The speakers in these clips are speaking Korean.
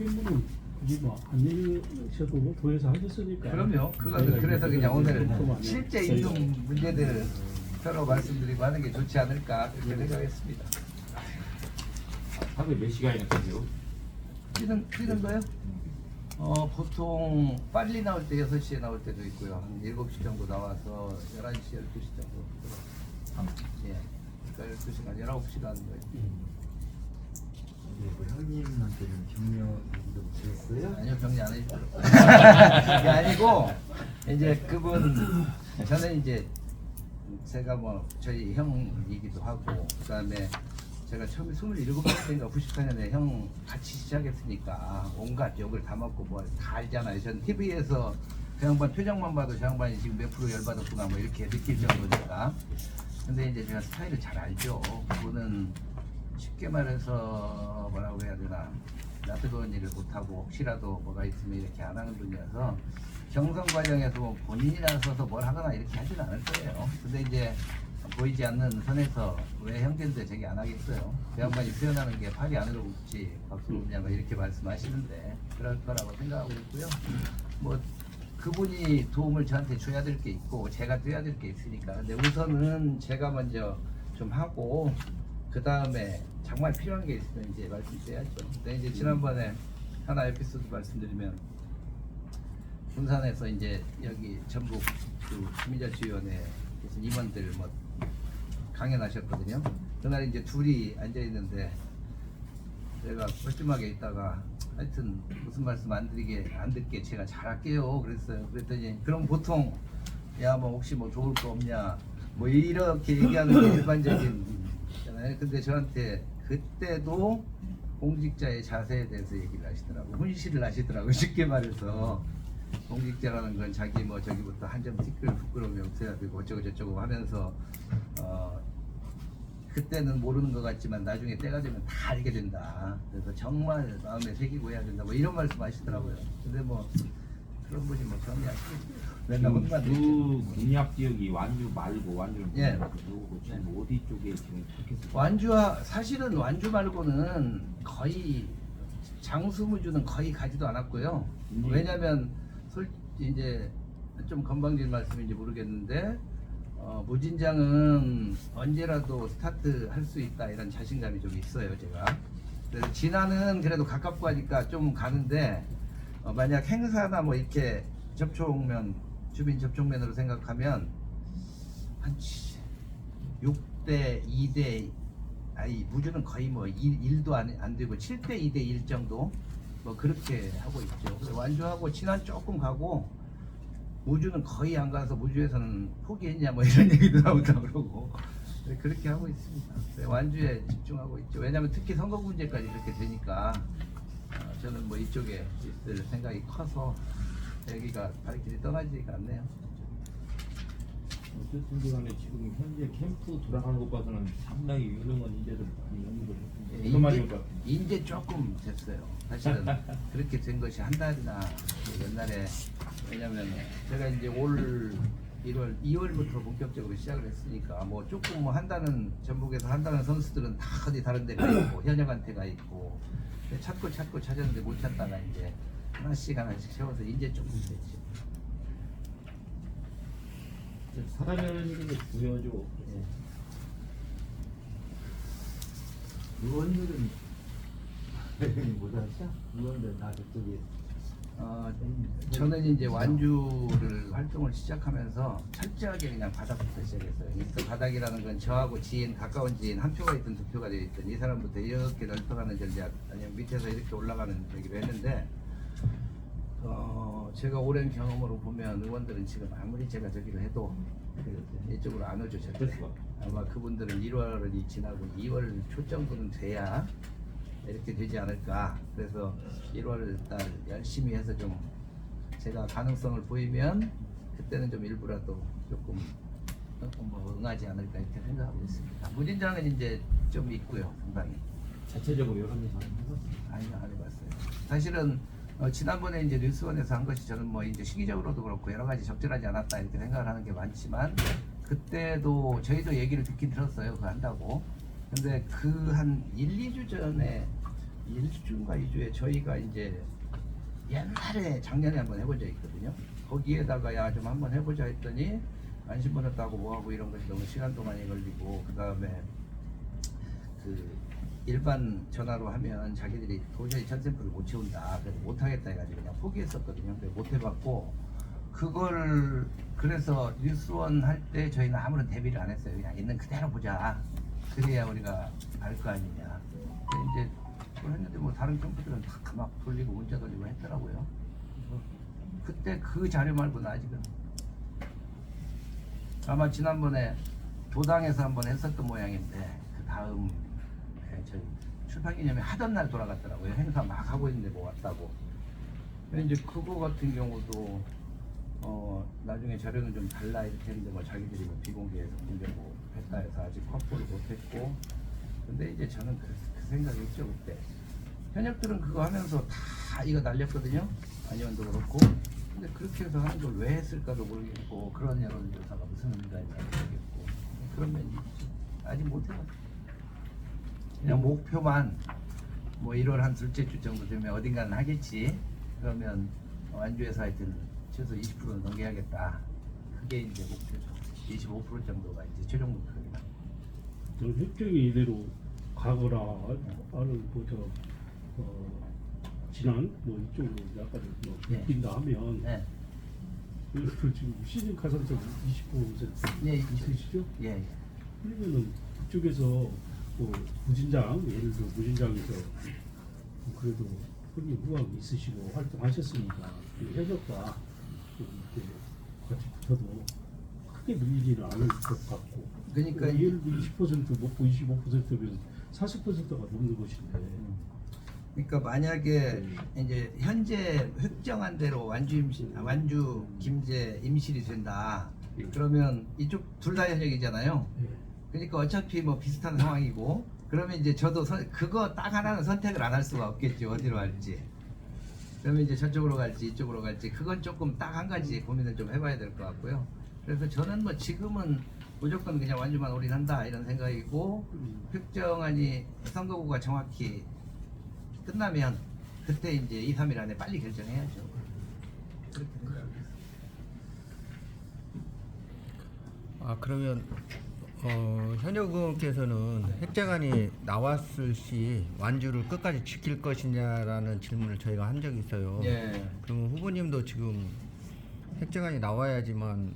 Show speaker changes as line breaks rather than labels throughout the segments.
책임은 굳이 뭐안 내리셔도 도에서 하셨으니까.
그럼요. 그거는 그래서 그냥 오늘 실제 있는 문제들을 서로 말씀드리고 하는 게 좋지 않을까 그렇게 생각했습니다.
하루에 몇 시간이나 뛰세요?
뛰는 거요? 보통 빨리 나올 때 6시에 나올 때도 있고요. 한 7시 정도 나와서 11시, 12시 정도. 예. 그러니까 12시간, 19시간.
뭐 형님한테는 격려 얘기도 드렸어요?
아니요, 격려 안 해주죠. 그게 아니고, 이제 그분, 저는 이제 제가 뭐 저희 형이기도 하고, 그 다음에 제가 처음에 27살인가 94년에 형 같이 시작했으니까 온갖 욕을 다 먹고 뭐 다 알잖아요. 전 TV에서 그 양반 표정만 봐도 저 양반이 지금 몇 프로 열받았구나 뭐 이렇게 느낄 정도니까. 근데 이제 제가 스타일을 잘 알죠. 그분은 쉽게 말해서 뭐라고 해야 되나, 낯뜨거운 일을 못하고 혹시라도 뭐가 있으면 이렇게 안 하는 분이어서 경선 과정에서 뭐 본인이 나서서 뭘 하거나 이렇게 하지는 않을 거예요. 근데 이제 보이지 않는 선에서 왜 형제인데 저기 안 하겠어요. 그 양반이 표현하는 게 팔이 안으로 굽지 박수로 굽냐 뭐 이렇게 말씀하시는데 그럴 거라고 생각하고 있고요. 뭐 그분이 도움을 저한테 줘야 될 게 있고 제가 줘야 될 게 있으니까. 근데 우선은 제가 먼저 좀 하고 그 다음에 정말 필요한 게 있으면 이제 말씀드려야죠. 근데 이제 지난번에 하나 에피소드 말씀드리면 군산에서 이제 여기 전북 그 주민자치위원회 무슨 임원들 뭐 강연하셨거든요. 그날 이제 둘이 앉아 있는데 제가 뻘쭘하게 있다가 하여튼 무슨 말씀 안 듣게 제가 잘할게요 그랬어요. 그랬더니 그럼 보통 야 뭐 혹시 뭐 좋을 거 없냐 뭐 이렇게 얘기하는 게 일반적인 잖아요. 근데 저한테 그때도 공직자의 자세에 대해서 얘기를 하시더라고요. 훈시를 하시더라고요. 쉽게 말해서 공직자라는 건 자기 뭐 저기부터 한 점 티끌 부끄러움이 없어야 되고 어쩌고 저쩌고 하면서 그때는 모르는 것 같지만 나중에 때가 되면 다 알게 된다. 그래서 정말 마음에 새기고 해야 된다. 뭐 이런 말씀 하시더라고요. 근데 뭐 그런 분이 뭐 정리하시겠어요. 맨날 혼만
그 공약 지역이 완주 말고 완주는
예.
지금 어디 쪽에 지금 찾겠어요?
완주와 사실은 완주 말고는 거의 장수무주는 거의 가지도 않았고요. 왜냐면 이제 좀 건방진 말씀인지 모르겠는데 무진장은 언제라도 스타트 할 수 있다 이런 자신감이 좀 있어요 제가. 그래서 진화는 그래도 가깝고 하니까 좀 가는데 만약 행사나 뭐 이렇게 접촉면 주민 접촉면으로 생각하면 한 6대 2대 아니 무주는 거의 뭐 1도 안 되고 7대 2대 1 정도 뭐 그렇게 하고 있죠. 그래서 완주하고 친한 조금 가고 무주는 거의 안 가서 무주에서는 포기했냐 뭐 이런 얘기도 나오다 그러고 그렇게 하고 있습니다. 완주에 집중하고 있죠. 왜냐하면 특히 선거 문제까지 그렇게 되니까 저는 뭐 이쪽에 있을 생각이 커서 여기가 발길이 떠나지가 않네요.
어쨌든 간에 지금 현재 캠프 돌아가는 것 봐서는 상당히 유능한 인재들 많이 연구를 했습니다. 어떤 말인 것 같아요?
이제 조금 됐어요. 사실은 그렇게 된 것이 한 달이나 옛날에 왜냐면 제가 이제 올 1월, 2월부터 본격적으로 시작을 했으니까 뭐 조금 뭐 한다는 전북에서 한다는 선수들은 다 어디 다른 데가 있고 현역한테 가 있고 찾고 찾았는데 못 찾다가 이제 하나씩 세워서 이제 조금 됐죠.
살아가는 게 중요하죠.
의원들은 못하시죠? 의원들 다 그쪽에
저는 이제 완주를 활동을 시작하면서 철저하게 그냥 바닥부터 시작했어요. 그 바닥이라는 건 저하고 지인, 가까운 지인 한 표가 있든 두 표가 되어 있든 이 사람부터 이렇게 넓혀가는 전략 아니면 밑에서 이렇게 올라가는 얘기를 했는데 제가 오랜 경험으로 보면 의원들은 지금 아무리 제가 저기를 해도 이쪽으로 안 오죠. 절대. 아마 그분들은 1월이 지나고 2월 초 정도는 돼야 이렇게 되지 않을까. 그래서 1월 달 열심히 해서 좀 제가 가능성을 보이면 그때는 좀 일부라도 조금 뭐 응하지 않을까 이렇게 생각하고 있습니다. 무진장은 이제 좀 있고요. 상당히.
자체적으로 여러 명이 해봤어요.
아니요, 안 해봤어요. 사실은 지난번에 이제 뉴스원에서 한 것이 저는 뭐 이제 시기적으로도 그렇고 여러 가지 적절하지 않았다 이렇게 생각을 하는 게 많지만 그때도 저희도 얘기를 듣긴 들었어요. 그거 한다고. 근데 그 한 1, 2주 전에 1주인가 2주에 저희가 이제 옛날에 작년에 한번 해본 적 있거든요. 거기에다가 야 좀 한번 해보자 했더니 안 심어놨다고 뭐하고 이런 것이 너무 시간도 많이 걸리고 그 다음에 그 일반 전화로 하면 자기들이 도저히 전샘플을 못 채운다 그래서 못하겠다 해가지고 그냥 포기했었거든요. 근데 못 해봤고 그걸 그래서 뉴스원 할 때 저희는 아무런 대비를 안 했어요. 그냥 있는 그대로 보자. 그래야 우리가 알 거 아니냐. 근데 이제 그걸 했는데 뭐 다른 캠프들은 다 막 돌리고 문자 돌리고 했더라고요. 그래서 그때 그 자료 말고는 아직은 아마 지난번에 도당에서 한번 했었던 모양인데 그 다음 저희 출판기념회 하던 날 돌아갔더라고요. 행사 막 하고 있는데 뭐 왔다고. 근데 이제 그거 같은 경우도 나중에 자료는 좀 달라 이렇게 했는데 뭐 자기들이 뭐 비공개해서 공개고 했다 해서 아직 확보를 못했고. 근데 이제 저는 그 생각이 있죠 그때. 현역들은 그거 하면서 다 이거 날렸거든요. 안의원도 그렇고. 근데 그렇게 해서 하는 걸 왜 했을까도 모르겠고 그런 여론조사가 무슨 의미가 있나 모르겠고 그런 면이 있죠. 아직 못해가지고 그냥 목표만 뭐 1월 한 둘째 주 정도 되면 어딘가는 하겠지. 그러면 완주에서 하여튼 최소 20%는 넘겨야겠다. 그게 이제 목표죠. 25% 정도가 이제 최종 목표입니다.
획정이 이대로 가거라 아는 지난 뭐 이쪽으로 약간 뭐
네.
바뀐다 하면
네.
그 지금 시즌 가산점 29%
예,
있으시죠?
예, 예.
그러면은 그쪽에서 뭐 무진장 예를 들어 무진장에서 그래도 흔히 후학이 있으시고 활동하셨으니까 그 해적과 좀 이렇게 같이 붙어도 크게 밀리지는 않을 것 같고
그러니까
예를 들어 20% 먹고 25%면 40%가 넘는 것인데
그러니까 만약에 이제 현재 획정한 대로 완주 김제 임실이 된다. 그러면 이쪽 둘 다 현역이잖아요. 그러니까 어차피 뭐 비슷한 상황이고 그러면 이제 저도 그거 딱 하나는 선택을 안 할 수가 없겠죠. 어디로 갈지. 그러면 이제 저쪽으로 갈지 이쪽으로 갈지 그건 조금 딱 한 가지 고민을 좀 해봐야 될 것 같고요. 그래서 저는 뭐 지금은 무조건 그냥 완주만 올인한다 이런 생각이고 획정안이 선거구가 정확히 끝나면 그때 이제 2, 3일 안에 빨리 결정해야죠. 그렇게 생각합니다.
아 그러면 현역 의원께서는 획정안이 나왔을 시 완주를 끝까지 지킬 것이냐라는 질문을 저희가 한 적이 있어요.
예.
그러면 후보님도 지금 획정안이 나와야지만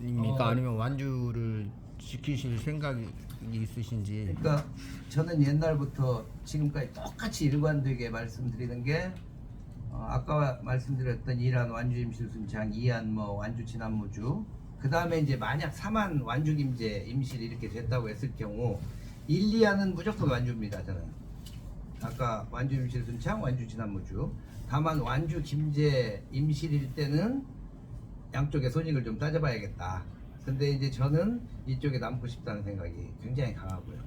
입니까? 아니면 완주를 지키실 생각이 있으신지.
그러니까 저는 옛날부터 지금까지 똑같이 일관되게 말씀드리는 게 아까 말씀드렸던 1안 완주 임실 순창, 2안 뭐 완주 진안무주, 그 다음에 이제 만약 3안 완주 김제 임실이 이렇게 됐다고 했을 경우 1, 2안은 무조건 완주입니다. 저는 아까 완주 임실 순창, 완주 진안무주. 다만 완주 김제 임실일 때는 양쪽의 손익을 좀 따져봐야겠다. 근데 이제 저는 이쪽에 남고 싶다는 생각이 굉장히 강하고요.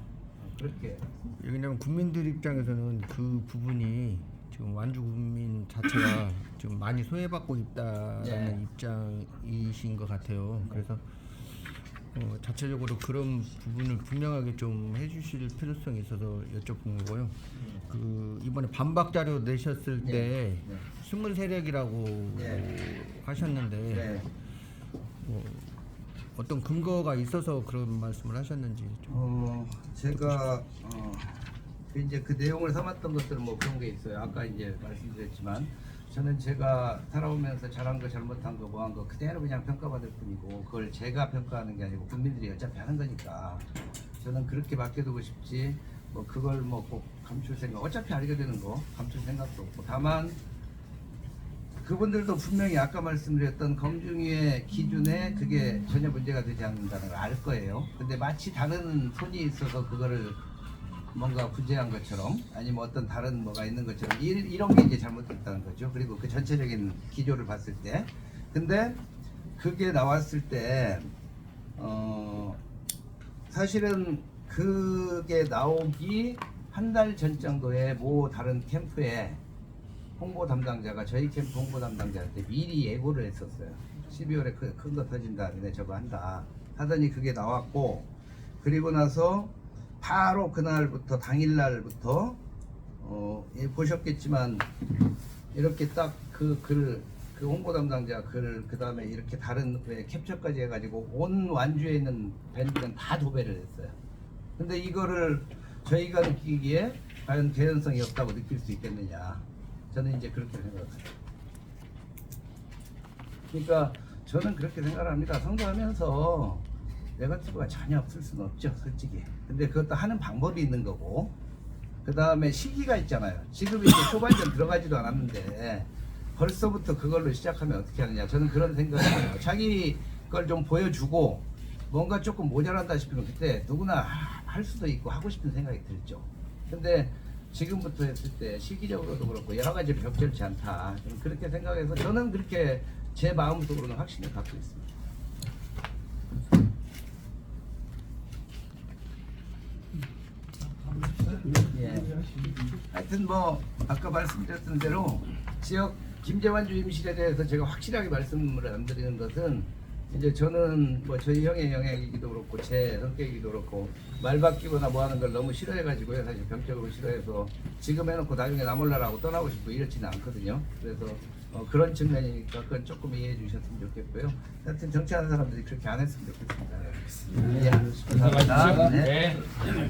그렇게.
왜냐면 국민들 입장에서는 그 부분이 지금 완주 국민 자체가 좀 많이 소외받고 있다라는
네.
입장이신 것 같아요. 그래서 자체적으로 그런 부분을 분명하게 좀 해주실 필요성이 있어서 여쭤본 거고요. 그 이번에 반박 자료 내셨을 때
네.
숨은 세력이라고
네.
하셨는데
네.
어떤 근거가 있어서 그런 말씀을 하셨는지 좀.
제가 이제 그 내용을 삼았던 것들은 뭐 그런 게 있어요. 아까 이제 말씀드렸지만 저는 제가 살아오면서 잘한 거 잘못한 거 뭐 한 거 그대로 그냥 평가받을 뿐이고 그걸 제가 평가하는 게 아니고 국민들이 어차피 하는 거니까 저는 그렇게 맡겨두고 싶지 뭐 그걸 뭐 꼭 감출 생각 어차피 알게 되는 거 감출 생각도 없고 다만 그분들도 분명히 아까 말씀드렸던 검증위의 기준에 그게 전혀 문제가 되지 않는다는 걸 알 거예요. 근데 마치 다른 손이 있어서 그거를 뭔가 구제한 것처럼 아니면 어떤 다른 뭐가 있는 것처럼 이런 게 이제 잘못됐다는 거죠. 그리고 그 전체적인 기조를 봤을 때 근데 그게 나왔을 때 사실은 그게 나오기 한 달 전 정도에 뭐 다른 캠프에 홍보 담당자가 저희 캠프 홍보 담당자한테 미리 예고를 했었어요. 12월에 큰 거 터진다, 너네 저거 한다 하더니 그게 나왔고 그리고 나서 바로 그날부터 당일날부터 예, 보셨겠지만 이렇게 딱 그 글, 그 홍보 담당자 글, 그 다음에 이렇게 다른 왜 캡처까지 해가지고 온 완주에 있는 밴드는 다 도배를 했어요. 근데 이거를 저희가 느끼기에 과연 개연성이 없다고 느낄 수 있겠느냐? 저는 이제 그렇게 생각합니다. 그러니까 저는 그렇게 생각합니다. 선거하면서 네거티브가 전혀 없을 수는 없죠, 솔직히. 근데 그것도 하는 방법이 있는 거고, 그 다음에 시기가 있잖아요. 지금 이제 초반전 들어가지도 않았는데 벌써부터 그걸로 시작하면 어떻게 하느냐. 저는 그런 생각이에요. 자기 걸 좀 보여주고 뭔가 조금 모자란다 싶으면 그때 누구나 할 수도 있고 하고 싶은 생각이 들죠. 근데 지금부터 했을 때 시기적으로도 그렇고 여러 가지로 적절치 않다. 좀 그렇게 생각해서 저는 그렇게 제 마음속으로는 확신을 갖고 있습니다. 예. 하여튼 뭐 아까 말씀드렸던 대로 지역 김재환 주임실에 대해서 제가 확실하게 말씀을 안 드리는 것은 이제 저는 뭐 저희 형의 영향이기도 그렇고 제 성격이기도 그렇고 말 바뀌거나 뭐 하는 걸 너무 싫어해가지고요. 사실 병적으로 싫어해서 지금 해놓고 나중에 나 몰라라고 떠나고 싶고 이렇지는 않거든요. 그래서 그런 측면이니까 그건 조금 이해해 주셨으면 좋겠고요. 하여튼 정치하는 사람들이 그렇게 안 했으면 좋겠습니다. 예, 감사합니다. 네.
네.